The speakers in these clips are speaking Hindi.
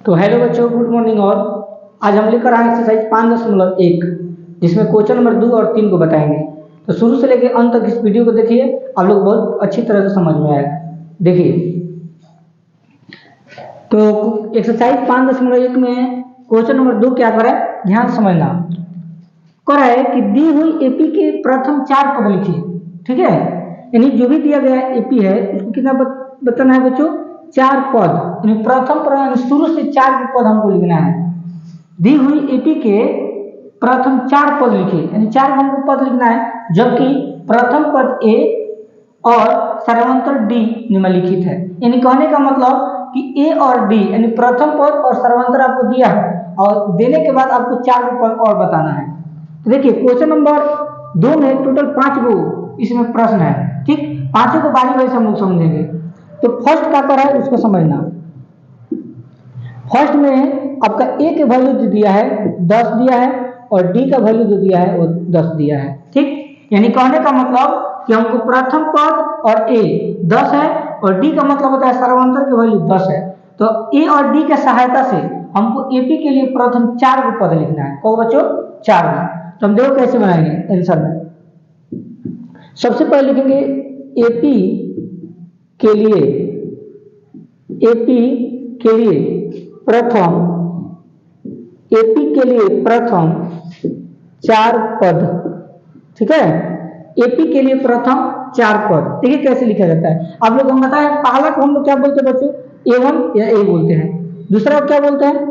तो हेलो बच्चों, गुड मॉर्निंग। और आज हम लेकर आए एक्सरसाइज 5.1 जिसमें क्वेश्चन नंबर 2 और 3 को बताएंगे। तो शुरू से लेकर अंत तक इस वीडियो को देखिए, आप लोग बहुत अच्छी तरह से समझ में आएगा। देखिए, तो एक्सरसाइज 5.1 में क्वेश्चन नंबर 2 क्या कर रहा है, ध्यान समझना। कर रहा है कि दी हुई एपी के प्रथम 4 पद लिखिए। ठीक है, यानी जो भी दिया गया एपी है उसको कितना बताना है बच्चों, 4 पद। यानी प्रथम शुरू से 4 पद हमको लिखना है। दी हुई एपी के प्रथम 4 पद लिखिए, यानी 4 हमको पद लिखना है, जबकि प्रथम पद ए और सर्वांतर डी निम्नलिखित है। यानी कहने का मतलब कि ए और डी यानी प्रथम पद और सर्वांतर आपको दिया है और देने के बाद आपको 4 पद और बताना है। तो देखिए, क्वेश्चन नंबर 2 में टोटल 5 गो इसमें प्रश्न है। ठीक, पांचों को बारी बारी से हम लोग समझेंगे। तो फर्स्ट क्या कर रहा है उसको समझना। फर्स्ट में आपका ए के वैल्यू जो दिया है 10 दिया है और डी का वैल्यू जो दिया है वो 10 दिया है। ठीक, यानी कहने का मतलब कि हमको प्रथम पद और ए 10 है और डी का मतलब होता है सर्वांतर के वैल्यू 10 है। तो ए और डी के सहायता से हमको एपी के लिए प्रथम 4 को पद लिखना है। कहो बच्चों, 4 को। तो हम देखो कैसे बनाएंगे आंसर में। सबसे पहले लिखेंगे एपी के लिए, एपी के लिए प्रथम, एपी के लिए प्रथम 4 पद। ठीक है, एपी के लिए प्रथम 4 पद। देखिए कैसे लिखा जाता है। आप लोग हम बताएं, पहला को हम लोग क्या बोलते हैं बच्चों, A1 या A बोलते हैं। दूसरा को क्या बोलते हैं,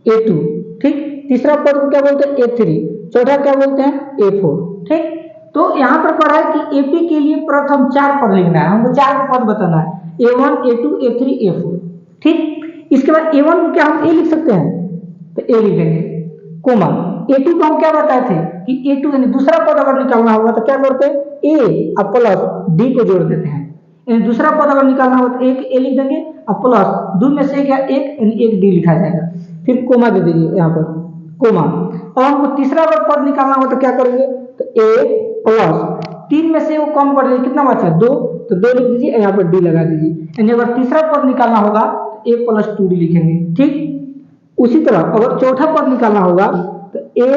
A2। ठीक, तीसरा पद को क्या बोलते हैं, A3। चौथा क्या बोलते हैं, A4। ठीक, तो यहाँ पर पढ़ा है कि एपी के लिए प्रथम 4 पद लिखना है, हमको 4 पद बताना है, A1 A2 A3 A4। ठीक, इसके बाद A1 को क्या हम A लिख सकते हैं, तो A लिख देंगे, कोमा। A2 को हम क्या बताए थे कि A2 यानी दूसरा पद अगर निकालना होगा तो क्या करते हैं, A और प्लस डी को जोड़ देते हैं। यानी दूसरा पद अगर निकालना होगा तो एक A लिख देंगे और प्लस 2 में से क्या एक यानी एक डी लिखा जाएगा, फिर कोमा दे दीजिए यहाँ पर, कोमा। और हमको तीसरा अगर पद निकालना होगा तो क्या करेंगे, तो A प्लस 3 में से वो कम कर दीजिए, कितना बचा 2, तो 2 लिख दीजिए, यहाँ पर डी लगा दीजिए। यानी अगर तीसरा पद निकालना होगा तो A प्लस 2D लिखेंगे। ठीक, उसी तरह अगर चौथा पद निकालना होगा तो A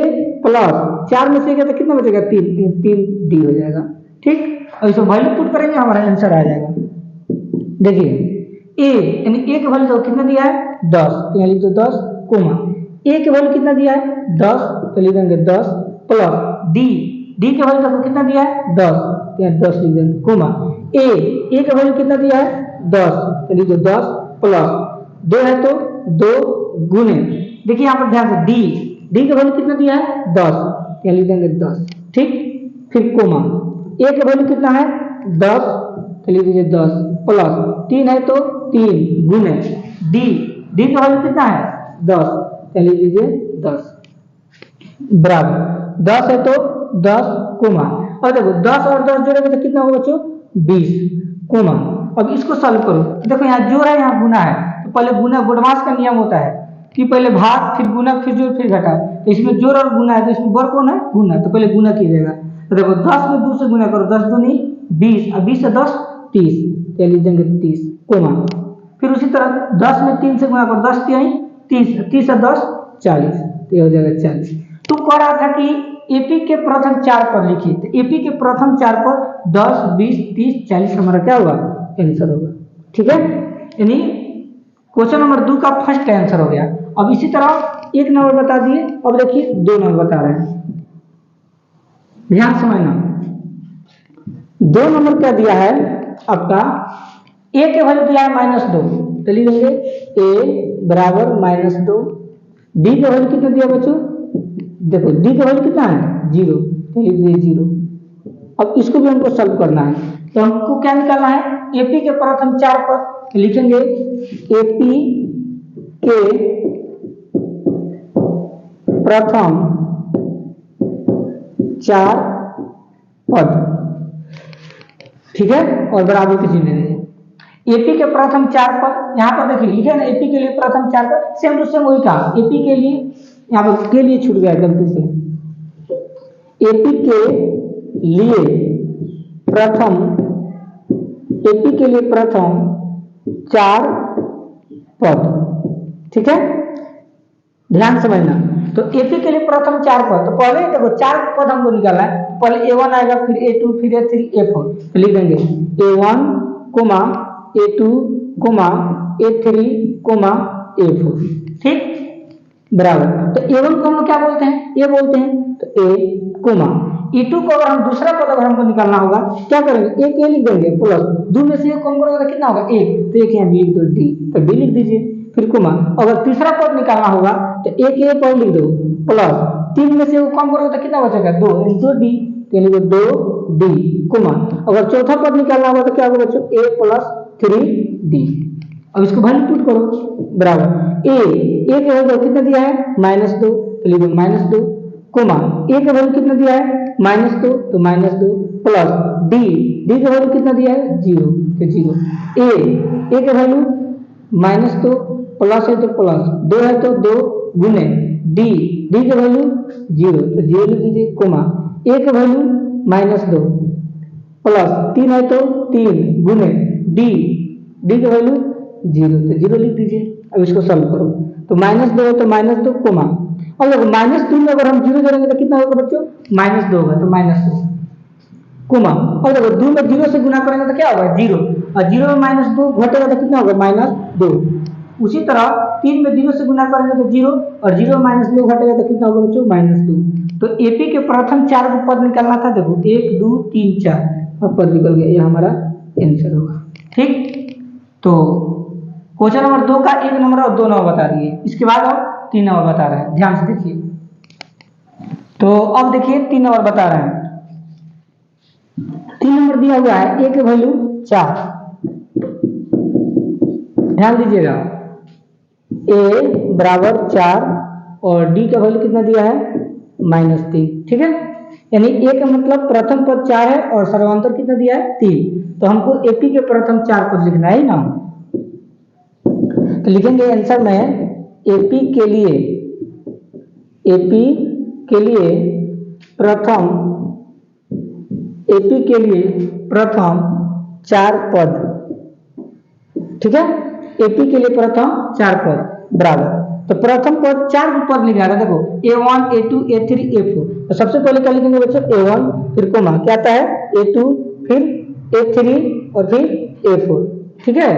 प्लस 4 में से तो कितना बचेगा, 3 डी हो जाएगा। ठीक, और इसे वैल्यू पुट करेंगे, हमारा आंसर आ जाएगा। देखिए A यानी A के वैल्यू कितना दिया है 10, तो यहाँ लिख दो 10 कोमा। A के वैल्यू कितना दिया है 10, तो लिख देंगे 10 प्लस डी, डी के वैल्यू आपको कितना दिया है 10, तो यहाँ 10 लिख देंगे कोमा। A के वैल्यू कितना दिया है 10, तो लिख दो 10 प्लस 2 है तो 2 गुने। देखिए यहाँ पर ध्यान से डी का वैल्यू कितना दिया है 10, यहाँ लिख देंगे 10। ठीक, फिर कोमा। A का वैल्यू कितना है 10, तो लिख दीजिए 10 प्लस 3 है तो 3 गुने डी का वैल्यू कितना है 10, तो लिख दीजिए 10 बराबर 10 है तो 10 कोमा। और देखो 10 और 10 जोड़ेंगे तो कितना होगा बच्चों, 20 कोमा। अब इसको सॉल्व करो, देखो यहाँ जोड़ है यहाँ गुना है, तो पहले गुना गुणमास का नियम होता है कि पहले भाग फिर गुना फिर जोड़ फिर घटा। तो इसमें जोड़ और गुना है तो इसमें वर्ग कौन है, गुना, तो पहले गुना किया जाएगा। तो देखो 10 में 2 से गुना करो, 10 दूनी 20 और 20 से 10 30, तो लिख देंगे 30 कोमा। फिर उसी तरह 10 में 3 से गुना करो, 10 3 30, 30 से 10 40, तो हो जाएगा 40। तो कह रहा था कि एपी के प्रथम 4 पद लिखिए, तो एपी के प्रथम 4 पद 10 20 30 40 हमारा क्या होगा, आंसर होगा। ठीक है, यानी क्वेश्चन नंबर 2 का फर्स्ट आंसर हो गया। अब इसी तरह एक नंबर बता दिए, अब देखिए 2 नंबर बता रहे हैं, ध्यान समझना। 2 नंबर क्या दिया है आपका, ए के वैल्यू दिया है -2, तो लिख देंगे ए बराबर -2। डी का वैल्यू कितना दिया बच्चों, देखो डी का वैल्यू कितना है 0, तो लिख दीजिए 0। अब इसको भी हमको सॉल्व करना है, तो हमको क्या निकालना है, एपी के प्रथम 4 पद। तो लिखेंगे एपी के प्रथम 4 पद। ठीक है, और बराबर की चिन्ह दीजिए। एपी के प्रथम 4 पद, यहाँ पर देखिए लिखे ना एपी के लिए प्रथम 4 पद, सेम टू सेम वही कहा। एपी के लिए यहाँ पर के लिए छूट गया गलती से, एपी के लिए प्रथम, एपी के लिए प्रथम 4 पद। ठीक है, ध्यान समझना। तो एपी के लिए प्रथम 4 पद, तो पहले देखो 4 पद हमको निकालना है। पहले A1 आएगा, फिर A2, फिर A3, A4, तो लिख देंगे A1, A2, A3, A4, ठीक, बराबर। तो A1 को हम लोग क्या बोलते हैं, A बोलते हैं, तो A, E2 को अगर हम दूसरा पद अगर हमको निकालना होगा क्या करेंगे, एक ए लिख देंगे प्लस 2 में से एक कम करोगे तो कितना होगा 1, तो एक यहाँ लिख दो D, तो D लिख दीजिए, फिर कोमा। अगर तीसरा पद निकालना होगा तो एक ए पर लिख दो प्लस 3 में से वो कम करोगे तो कितना बचेगा 2, यानी 2D, तो लिखो 2D, कोमा। अगर चौथा पद निकालना होगा तो क्या होगा बच्चों, A प्लस 3D। अब इसको वैल्यू पुट करो, बराबर ए के वैल्यू कितना दिया है -2, तो लिखो -2, कोमा ए के वैल्यू कितना दिया है -2, तो -2, प्लस डी का वैल्यू कितना दिया है 0, तो 0। ए के वैल्यू -2 प्लस है तो प्लस, 2 है तो 2 गुने डी के वैल्यू 0, तो 0 लिख दीजिए, कोमा ए के वैल्यू -2 प्लस 3 है तो 3 गुने डी के वैल्यू 0, तो 0 लिख दीजिए। अब इसको सॉल्व करो, तो -2 है तो -2, कोमा। अब देखो -3 में अगर हम 0 जोड़ेंगे तो कितना होगा बच्चों, -2 होगा, तो -2, कोमा। और देखो 2 में 0 से गुना करेंगे तो क्या होगा 0, और 0 में -2 घटेगा तो कितना होगा -2। उसी तरह 3 में 0 से गुना करेंगे तो 0, और 0 में -2 घटेगा तो कितना होगा बच्चों -2। तो एपी के प्रथम 4 को पद निकालना था, देखो 1 2 3 4 अब पद निकल गया, ये हमारा आंसर होगा, ठीक। तो क्वेश्चन नंबर 2 का 1 नंबर और 2 नंबर बता दिए, इसके बाद और 3 नंबर बता रहे हैं, ध्यान से देखिए। तो अब देखिए 3 नंबर बता रहे हैं। 3 नंबर दिया हुआ है, ए के वैल्यू 4, ध्यान दीजिएगा, ए बराबर 4 और डी का वैल्यू कितना दिया है -3, ठीक है। यानी ए का मतलब प्रथम पद 4 है और सर्वांतर कितना दिया है 3, तो हमको एपी के प्रथम 4 पद लिखना है ना, तो लिखेंगे आंसर में एपी के लिए प्रथम 4 पद, ठीक है, एपी के लिए प्रथम 4 पद बराबर। तो प्रथम पद 4 पद लिखा है, देखो A1 A2 A3 A4, तो सबसे पहले क्या लिखेंगे बच्चों A1, फिर कोमा क्या आता है A2, फिर A3 और फिर A4, ठीक है।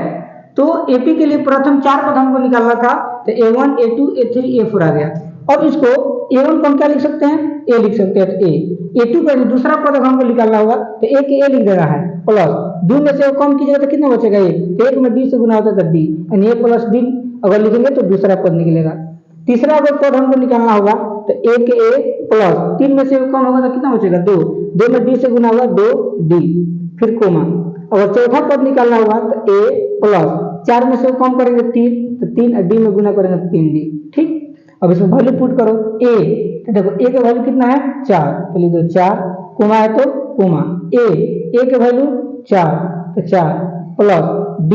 तो एपी के लिए प्रथम 4 पद हमको निकालना था, तो A1 A2 A3 A4 आ गया। अब इसको A1 को हम क्या लिख सकते हैं, A लिख सकते हैं, तो A। A2 का दूसरा पद हमको निकालना होगा तो A के A लिख देना है, प्लस 2 में से कम कीजिएगा तो कितना बचेगा 1 में D से गुना होता है तो D, यानी A प्लस D अगर लिखेंगे तो दूसरा पद निकलेगा। तीसरा अगर पद हमको निकालना होगा तो A के A प्लस 3 में से कम होगा तो कितना बचेगा 2 में D से गुना होगा 2D, फिर कोमा। अगर चौथा पद निकालना होगा तो A प्लस 4 में से कम करेंगे 3, तो 3 D में गुना करेंगे 3D, ठीक। अब इसमें वैल्यू पुट करो A, तो देखो A का वैल्यू कितना है 4, तो लिख दो 4, कोमा है तो कोमा A के वैल्यू 4, तो 4 प्लस D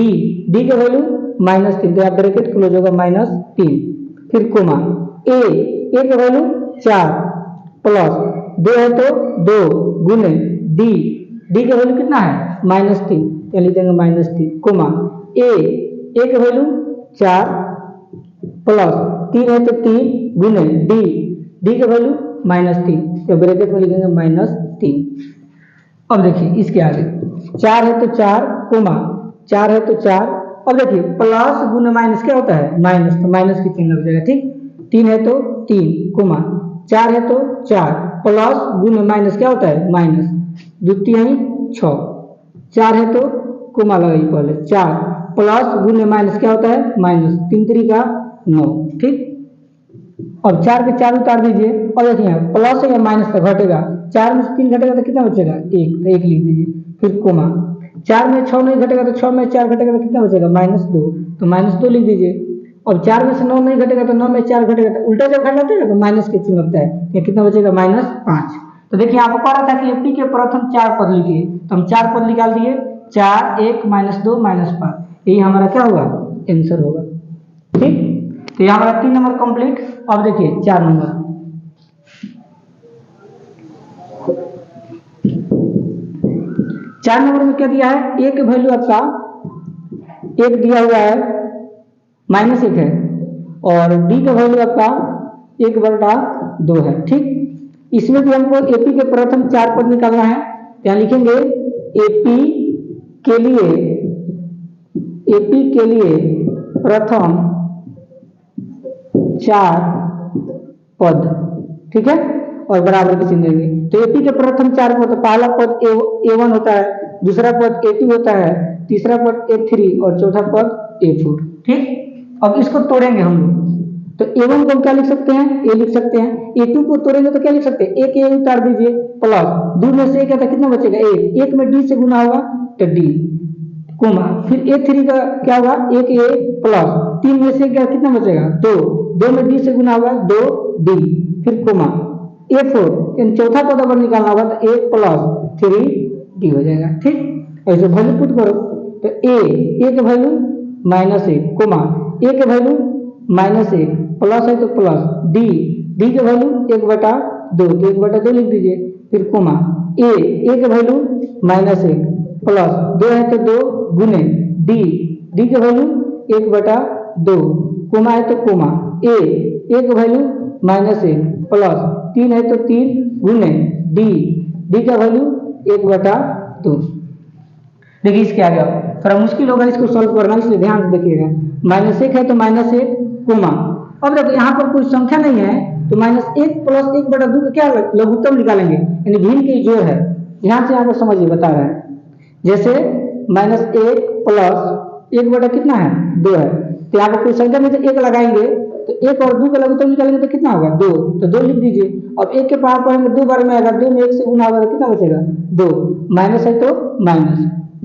के वैल्यू -3, तो आप ब्रैकेट क्लोज होगा -3, फिर कोमा A के वैल्यू 4 प्लस 2 है तो 2 गुने D के वैल्यू कितना है -3, तो लिख देंगे -3, कोमा A के वैल्यू 4 प्लस 3 है तो 3 गुने D के वैल्यू -3, तो ब्रैकेट में लिखेंगे -3। अब देखिए इसके आगे 4 है तो 4, कोमा 4 है तो 4, अब देखिए प्लस गुने माइनस क्या होता है माइनस, तो माइनस की चिन्ह लग जाएगा, ठीक। 3 है तो 3, कोमा 4 है तो 4, प्लस गुने माइनस क्या होता है माइनस, द्वितीय 6, 4 है तो कोमा लगाइए पहले 4 प्लस गुने माइनस क्या होता है माइनस, 3 3 का 9, ठीक। अब 4 के 4 उतार दीजिए, और देखिए प्लस है या माइनस का घटेगा, 4 में से 3 घटेगा तो कितना बचेगा 1, तो 1 लिख दीजिए, फिर कोमा 4 में 6 नहीं घटेगा तो 6 में 4 घटेगा तो कितना बचेगा -2, तो -2 लिख दीजिए। अब 4 में से 9 नहीं घटेगा तो 9 में 4 घटेगा, तो उल्टा जब घटाते हैं तो माइनस के चिन्ह लगता है, ये कितना बचेगा -5। तो देखिए आपको कह रहा था कि एपी के प्रथम 4 पद लिखिए, तो हम 4 पद निकाल दिए, 4 1 -2 -5, यही हमारा क्या होगा आंसर होगा, ठीक। तो ये हमारा 3 नंबर कंप्लीट। अब देखिए 4 नंबर, में क्या दिया है, A के वैल्यू आपका 1 दिया हुआ है, -1 है, और डी का वैल्यू आपका 1/2 है। ठीक, इसमें भी हमको एपी के प्रथम 4 पद निकालना है। क्या लिखेंगे? एपी के लिए प्रथम 4 पद, ठीक है, और बराबर के चिन्ह देंगे। तो एपी के प्रथम 4 पद, पहला पद A1 होता है, दूसरा पद A2 होता है, तीसरा पद A3 और चौथा पद A4। ठीक, अब इसको तोड़ेंगे हम लोग। तो A1 को हम क्या लिख सकते हैं? A लिख सकते हैं। A2 को तोड़ेंगे तो क्या लिख सकते हैं? एक A उतार दीजिए, प्लस 2 में से क्या था, कितना बचेगा? 1 में D से गुना होगा तो D, कोमा, फिर A3 का क्या होगा? 1A प्लस 3 में से क्या कितना बचेगा? 2 में D से गुना होगा 2D, फिर कोमा A4, इन चौथा पद अगर निकालना होगा तो 1 प्लस 3D हो जाएगा। ठीक, ऐसे वैल्यू पुट करो तो A के वैल्यू -1, कोमा A के वैल्यू -1, प्लस है तो प्लस D के वैल्यू 1/2, तो 1/2 लिख दीजिए, फिर कोमा A के वैल्यू -1 प्लस 2 है तो 2 गुने D के वैल्यू 1/2, कोमा है तो कोमा A के वैल्यू -1 प्लस 3 है तो 3 गुने D का वैल्यू 1/2। देखिए इसके आगे थोड़ा मुश्किल होगा इसको सॉल्व करना, इसलिए ध्यान से देखिएगा। -1 है तो -1, कोमा, अब देखो यहाँ पर कोई संख्या नहीं है तो -1 प्लस 1/2 का क्या लघुत्तम निकालेंगे, यानी भिन्न की जोड़ है। ध्यान से यहाँ पर समझिए, बता रहे हैं। जैसे -1 प्लस 1 कितना है? 2 है, तो यहाँ पर कोई संख्या में से 1 लगाएंगे तो 1 और 2 का लघुत्तम निकालेंगे तो कितना होगा? 2, तो 2 लिख दीजिए। अब 1 के पावर पढ़ेंगे 2 बार में आएगा, 2 में 1 से गुना होगा तो कितना बचेगा? 2, माइनस है तो माइनस,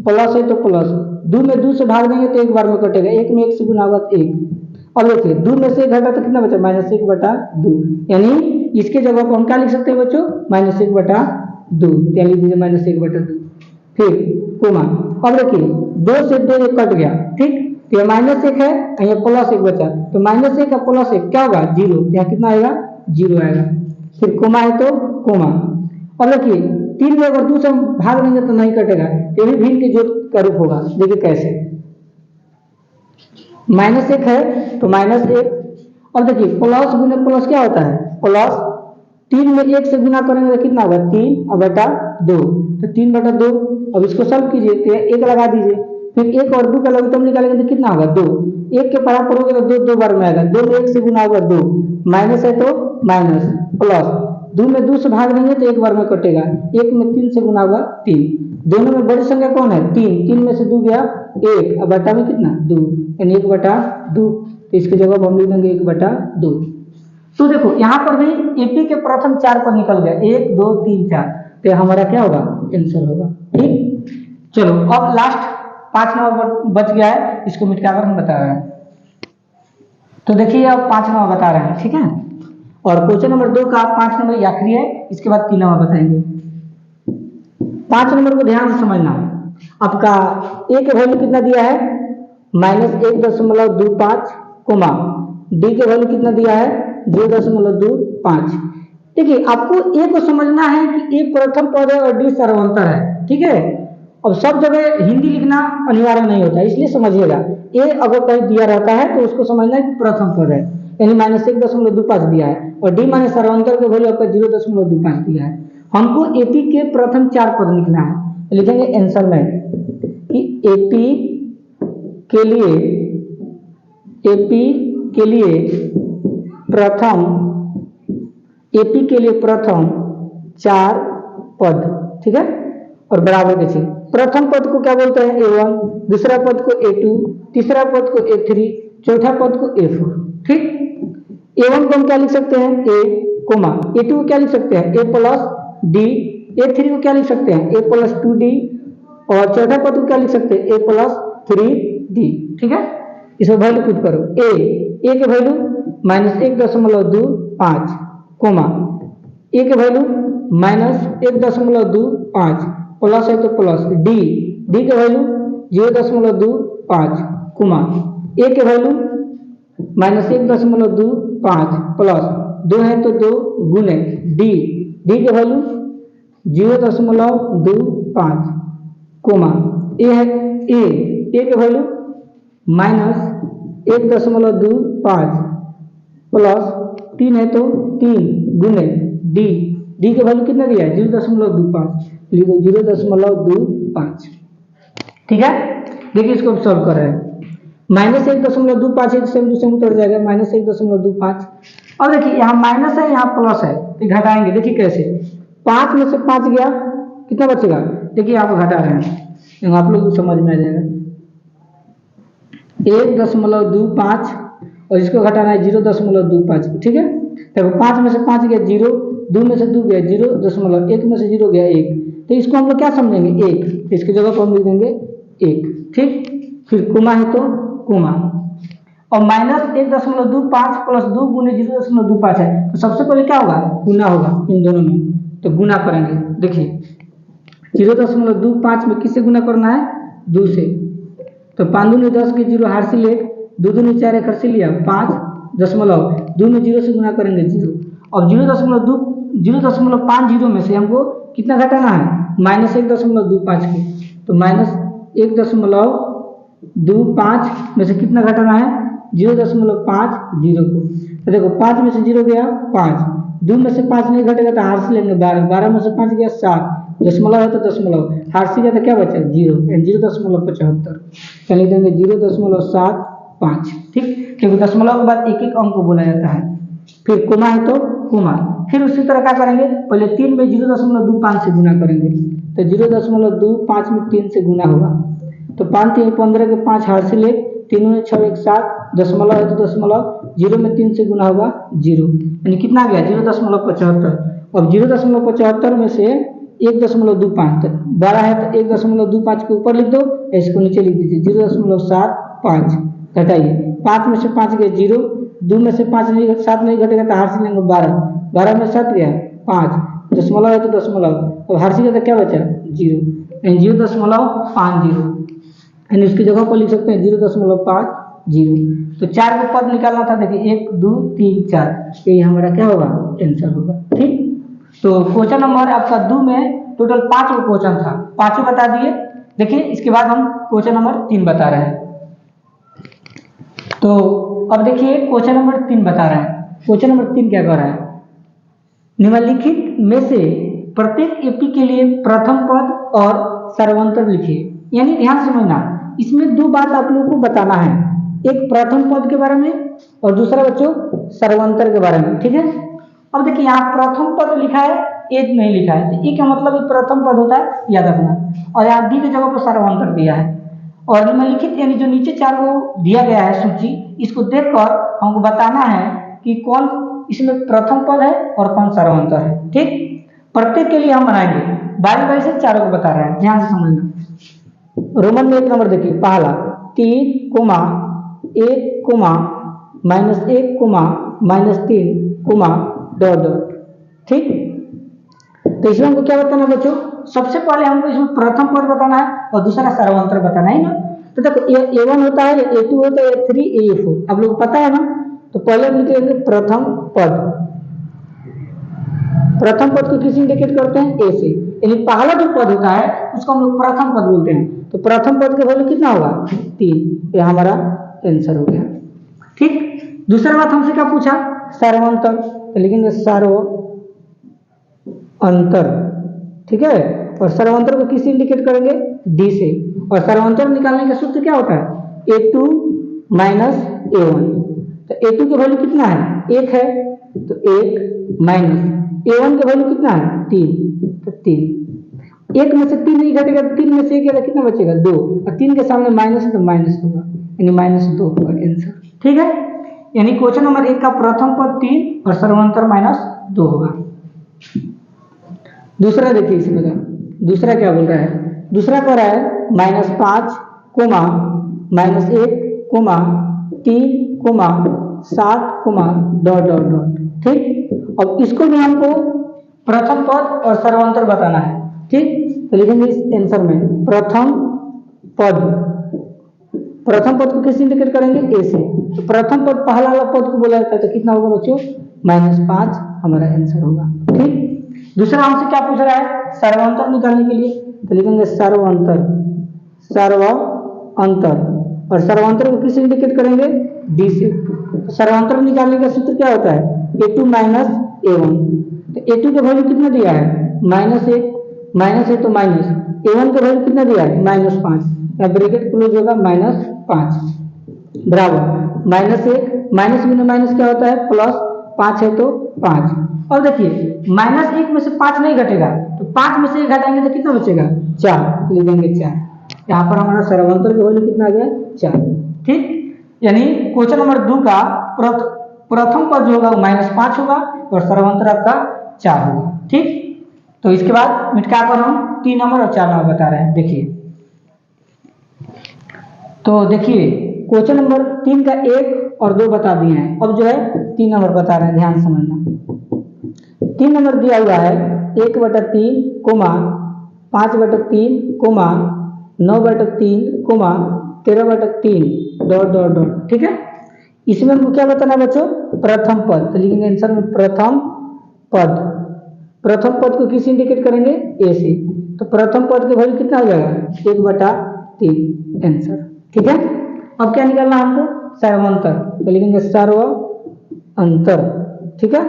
प्लस है तो प्लस, 2 में 2 से भाग देंगे तो 1 बार में कटेगा, 1 में 1 से गुना होगा तो 1। अब देखिए 2 में से 1 घटा तो कितना बचा? -1/2, यानी इसके जगह पर हम क्या लिख सकते हैं बच्चों? -1/2, क्या लिख दीजिए? -1/2, फिर कोमा। अब देखिए 2 से 2 कट गया, ठीक, तो ये -1 है, यहाँ +1 बचा, तो -1 का +1 क्या होगा? 0, यहाँ कितना आएगा? 0 आएगा, फिर कोमा है तो कोमा। अब देखिए 3 में अगर 2 से भाग देंगे तो नहीं कटेगा, ये भी भिन्न के जोड़ का रूप होगा। देखिए कैसे, -1 है तो -1, अब देखिए प्लस गुने प्लस क्या होता है? प्लस, 3 में 1 से गुना करेंगे तो कितना होगा? 3/2, तो 3/2। अब इसको सॉल्व कीजिए तो 1 लगा दीजिए, फिर 1 और 2 का लघुत्तम निकालेंगे तो कितना होगा? 2, 1 के पावर पढ़ोगे तो 2 बार में आएगा, 2 में 1 से गुना होगा 2, माइनस है तो माइनस, प्लस 2 में 2 से भाग देंगे तो 1 बार में कटेगा, 1 में 3 से गुना होगा 3, दोनों में बड़ी संख्या कौन है? 3 में से 2 गया 1, अब बटा में कितना? 2, यानी 1/2, तो इसकी जगह हम लिख देंगे 1/2। तो देखो यहाँ पर भी एपी के प्रथम 4 पद निकल गया, 1 2 3 4, तो हमारा क्या होगा? आंसर होगा। ठीक, चलो अब लास्ट 5 नंबर बच गया है, इसको मिटाकर हम बता रहे हैं। तो देखिए अब 5 नंबर बता रहे हैं, ठीक है, और क्वेश्चन नंबर 2 का 5 नंबर आखिरी है, इसके बाद 3 नंबर बताएंगे। 5 नंबर को ध्यान से समझना। आपका ए के वैल्यू कितना दिया है? -1.25, कोमा डी के वैल्यू कितना दिया है? 0.25। देखिए आपको ए को समझना है कि ए प्रथम पद है और डी सर्वंतर है, ठीक है। अब सब जगह हिंदी लिखना अनिवार्य नहीं होता, इसलिए समझिएगा। ए अगर कहीं दिया रहता है तो उसको समझना है कि प्रथम पद है, यानी -1.25 दिया है, और डी माने सर्वंतर के वैल्यू आपका 0.25 दिया है। हमको एपी के प्रथम 4 पद लिखना है, लिखेंगे आंसर में कि एपी के लिए प्रथम 4 पद, ठीक है, और बराबर के चिन्ह। प्रथम पद को क्या बोलते हैं? A1, दूसरा पद को A2, तीसरा पद को A3, चौथा पद को A4। ठीक, A1 को हम क्या लिख सकते हैं? A, कोमा A2 को क्या लिख सकते हैं? A प्लस D, A3 को क्या लिख सकते हैं? A प्लस 2D, और चौथा पद को क्या लिख सकते हैं? A plus 3D। ठीक है, इसमें वैल्यू पुट करो। A के वैल्यू -1.25, कोमा A के वैल्यू -1.25, प्लस है तो प्लस, डी के वैल्यू 0.25, कोमा A के वैल्यू -1.25 प्लस 2 है तो 2 गुने डी के वैल्यू 0.25, कोमा ए है ए के वैल्यू -1.25 प्लस 3 है तो 3 गुने डी, डी के वैल्यू कितना दिया है 0.25, लिखो 0.25। ठीक है, देखिए इसको अब सॉल्व कर रहे हैं। -1.25 है, सेम टू सेम उतर जाएगा -1.25। अब देखिए यहाँ माइनस है यहाँ प्लस है, तो घटाएंगे, देखिए कैसे 5 में से 5 गया, कितना बचेगा, देखिए यहाँ पर घटा रहे हैं, आप लोग को समझ में आ जाएगा 1.25 और इसको घटाना है 0.25। ठीक है, देखो 5 में से 5 गया 0, 2 में से 2 गया 0.1 में से 0 गया 1, तो इसको हम लोग क्या समझेंगे 1, इसकी जगह पर हम लिख देंगे 1। ठीक, फिर कुमा है तो कुमा, और -1.25 प्लस 2 गुने 0.25 है, तो सबसे पहले क्या होगा गुना होगा इन दोनों में, तो गुना करेंगे। देखिए 0.25 में किससे गुना करना है 2 से, तो 5 दूनी 10 के 0 हार्सिल 1, 2 दूनी 4 एक हर्सिल लिया 5 दशमलव 2 में 0 से गुना करेंगे 0, और 0.50 में से हमको कितना घटाना है -1.25 को, तो -1.25 में से कितना घटाना है 0.50 को, तो देखो 5 में से 0 गया 5, 2 में से 5 नहीं घटेगा तो हार से लेंगे 12, 12 में से 5 गया 7, दशमलव है तो दशमलव, हार से गया तो क्या बचा 0, 0.75, क्या लिख देंगे 0.75। ठीक, क्योंकि दशमलव के बाद एक एक अंक को बोला जाता है। फिर कोमा है तो कोमा, फिर उसी तरह क्या करेंगे, पहले 3 में 0.25 से गुना करेंगे, तो 0.25 में 3 से गुना होगा, तो 5 3 15 के 5 हार से ले, 3 में 6 1 7, दशमलव है तो दशमलव, 0 में 3 से गुना होगा 0, यानी कितना गया 0.75। अब 0.75 में से 1.25, 12 है तो 1.25 के ऊपर लिख दो, इसको नीचे लिख दीजिए 0.75, घटाइए 5 में से 5 गया 0, 2 में से 5 नहीं 7 नहीं घटेगा तो हार से लेंगे 12, 12 में 7 गया 5, दशमलव है तो दशमलव, अब हार से गया तो क्या बचा 0, 0.50, यानी उसकी जगह पर लिख सकते हैं 0.50। तो 4 को पद निकालना था, देखिए 1 2 3 4, ये हमारा क्या होगा आंसर होगा। ठीक, तो क्वेश्चन नंबर आपका 2 में टोटल 5 क्वेश्चन था, 5 बता दिए। देखिए इसके बाद हम क्वेश्चन नंबर 3 बता रहे हैं। तो अब देखिए क्वेश्चन नंबर 3 बता रहे हैं। क्वेश्चन नंबर 3 क्या कर रहा है, निम्नलिखित में से प्रत्येक एपी के लिए प्रथम पद और सर्वांतर लिखिए। यानी ध्यान से समझना, इसमें 2 बात आप लोगों को बताना है, एक प्रथम पद के बारे में और दूसरा बच्चों सर्वांतर के बारे में। ठीक है, अब देखिए यहाँ प्रथम पद लिखा है, एक नहीं लिखा है, तो ए का मतलब प्रथम पद होता है, याद रखना, और यहाँ डी की जगह पर सर्वांतर दिया है, और निम्नलिखित यानी जो नीचे 4 को दिया गया है सूची, इसको देखकर हमको बताना है कि कौन इसमें प्रथम पद है और कौन सर्वांतर है। ठीक, प्रत्येक के लिए हम बनाएंगे, बारी बारी से 4 को बता रहे हैं, ध्यान से समझना। रोमन में 1 नंबर देखिए, पहला 3 comma 1 comma -1 comma -3 comma dot dot. ठीक, तो इसमें हमको क्या बताना बच्चों, सबसे पहले हमको इसमें प्रथम पद बताना है और दूसरा सर्वांतर बताना है ना। तो देखो A1 होता है, A2 होता है, A3 A4, आप लोग पता है ना। तो पहले हम लिखेंगे प्रथम पद, प्रथम पद को किस इंडिकेट करते हैं ए से, यानी पहला जो पद होता है उसको हम लोग प्रथम पद बोलते हैं। तो प्रथम पद का वैल्यू कितना होगा 3, ये हमारा आंसर हो गया। ठीक, दूसरा बात हमसे क्या पूछा सर्वांतर, तो लिखेंगे सर्वांतर। ठीक है, और सर्वांतर को किस इंडिकेट करेंगे डी से, और सर्वांतर निकालने का सूत्र क्या होता है A2 माइनस A1। तो A2 की वैल्यू कितना है 1 है, तो 1 माइनस A1 का वैल्यू कितना है 3, तो 3, 1 में से 3 नहीं घटेगा, 3 में से 1 गया कितना बचेगा 2, और 3 के सामने माइनस है तो माइनस होगा, यानी -2 होगा आंसर। ठीक है, यानी क्वेश्चन नंबर 1 का प्रथम पद 3 और सर्वांतर -2 होगा। दूसरा देखिए, इसमें दूसरा क्या बोल रहा है, दूसरा कह रहा है -5 comma -1 comma 3 comma 7 comma dot dot dot. ठीक, अब इसको भी हमको प्रथम पद और सर्वांतर बताना है। ठीक, तो लिखेंगे इस आंसर में प्रथम पद, प्रथम पद को किस इंडिकेट करेंगे ए से, तो प्रथम पद पहला वाला पद को बोला जाता है, तो कितना होगा बच्चों -5 हमारा आंसर होगा। ठीक, दूसरा हमसे क्या पूछ रहा है सर्वांतर निकालने के लिए, तो लिखेंगे सर्वांतर, सर्वांतर और सर्वांतर को किससे इंडिकेट करेंगे, डी से। तो सर्वांतर निकालने का सूत्र क्या होता है, a2 माइनस a1। तो a2 का वैल्यू कितना दिया है, -1, माइनस है तो माइनस, a1 का वैल्यू कितना दिया है, -5, या ब्रैकेट क्लोज होगा -5 बराबर -1, माइनस में माइनस क्या होता है, +5 है तो 5। और देखिए -1 में से 5 नहीं घटेगा, तो 5 में से 1 घटाएंगे तो कितना बचेगा, 4, लिख देंगे 4। यहाँ पर हमारा सर्वांतर का वैल्यू कितना आ गया, 4। ठीक, यानी क्वेश्चन नंबर 2 का प्रथम पद जो होगा वो -5 होगा और सर्वांतर आपका 4 होगा। ठीक, तो इसके बाद मिटका कर हम 3 नंबर और 4 नंबर बता रहे हैं। देखिए, तो देखिए क्वेश्चन नंबर 3 का 1 और 2 बता दिए हैं, अब जो है 3 नंबर बता रहे हैं, ध्यान समझना। 3 नंबर दिया हुआ है 1/3, 5/3, 9/3, 13/3 ... ठीक है, इसमें हमको क्या बताना है बच्चों, प्रथम पद। तो लिखेंगे आंसर में प्रथम पद। प्रथम पद को किस इंडिकेट करेंगे, ए से। तो प्रथम पद के वैल्यू कितना हो जाएगा, 1/3 आंसर। ठीक है, अब क्या निकालना हमको, सर्वांतर। तो लिखेंगे सर्व अंतर। ठीक है,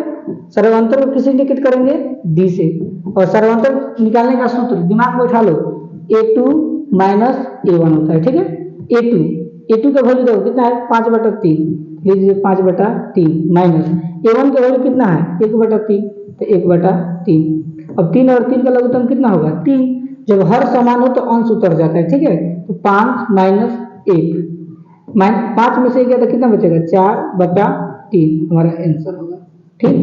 सर्वांतर को किस इंडिकेट करेंगे, डी से। और सर्वांतर निकालने का सूत्र दिमाग में उठा लो, a2 माइनस a1 होता है। ठीक है, a2 का वैल्यू देखो कितना है, 5/3, लीजिए 5/3 माइनस a1 का वैल्यू कितना है, 1/3, तो 1/3। अब 3 और 3 का लघुत्तम कितना होगा, 3। जब हर समान हो तो अंश उतर जाता है। ठीक है, तो 5 - 1, 5 में से 1 गया तो कितना बचेगा, 4/3 हमारा आंसर होगा। ठीक,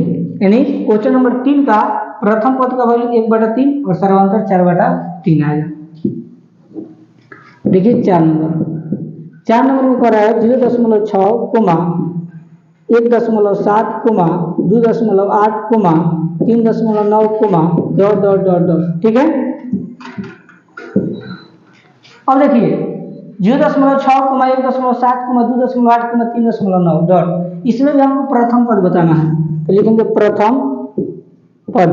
यानी क्वेश्चन नंबर 3 का प्रथम पद का वैल्यू 1/3 और सर्वांतर 4/3 आएगा। देखिए 4 नंबर में कह रहा है 0.6, 1.7, 2.8, 3.9, ... ठीक है, अब देखिए 0.6, 1.7, 2.8, 3.9 ... इसमें भी हमको प्रथम पद बताना है। तो लिखेंगे प्रथम पद।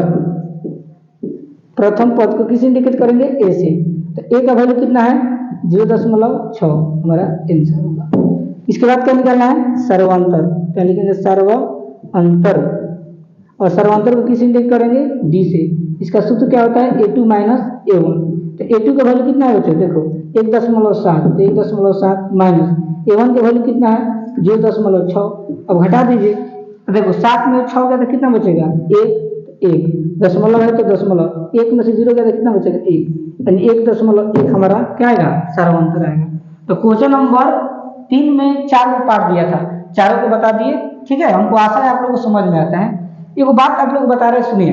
प्रथम पद को किस इंडिकेट करेंगे, ए से। तो ए का वैल्यू कितना है, 0.6 हमारा आंसर होगा। इसके बाद क्या निकालना है, सर्वांतर। तो लिखेंगे सर्व अंतर। और सर्वांतर को किस इंडिकेट करेंगे, डी से। इसका सूत्र क्या होता है, a2 माइनस a1। तो a2 का वैल्यू कितना है बच्चों, देखो 1.7, तो 1.7 माइनस a1 का वैल्यू कितना है, 0.6। अब घटा दीजिए, तो देखो 7 में 6 गया तो कितना बचेगा, 1 दशमलव है तो दशमलव, 1 में से 0 गया तो कितना बचेगा, 1, यानी 1.1 हमारा क्या आएगा, सर्वांतर आएगा। तो क्वेश्चन नंबर 3 में 4 को पार्ट दिया था, चारों को बता दिए। ठीक है, हमको आशा है आप लोगों को समझ में आता है। एक बात आप लोग बता रहे, सुनिए।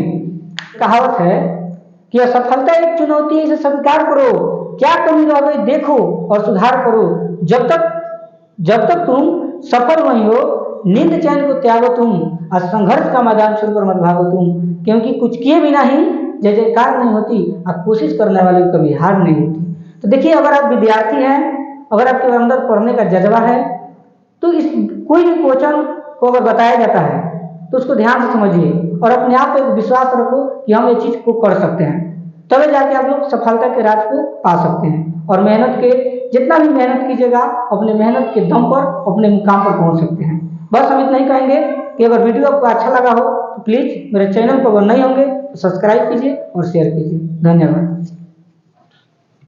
कहावत है कि असफलता एक चुनौती है, इसे स्वीकार करो, क्या कमी रह गई देखो और सुधार करो। जब तक तुम सफल नहीं हो, नींद चैन को त्यागो तुम, और संघर्ष का मैदान छोड़कर मत भागो तुम, क्योंकि कुछ किए बिना ही जय जयकार नहीं होती, और कोशिश करने वाले की कभी हार नहीं होती। तो देखिए, अगर आप विद्यार्थी हैं, अगर आपके अंदर पढ़ने का जज्बा है, तो इस कोई भी क्वेश्चन को अगर बताया जाता है तो उसको ध्यान से समझिए और अपने आप पे विश्वास रखो कि हम ये चीज को कर सकते हैं, तभी जाके आप लोग सफलता के राज को पा सकते हैं। और मेहनत के जितना भी मेहनत कीजिएगा, अपने मेहनत के दम पर अपने मुकाम पर पहुंच सकते हैं। बस हम इतना ही कहेंगे कि अगर वीडियो आपको अच्छा लगा हो तो प्लीज मेरे चैनल पर अगर नहीं होंगे तो सब्सक्राइब कीजिए और शेयर कीजिए। धन्यवाद।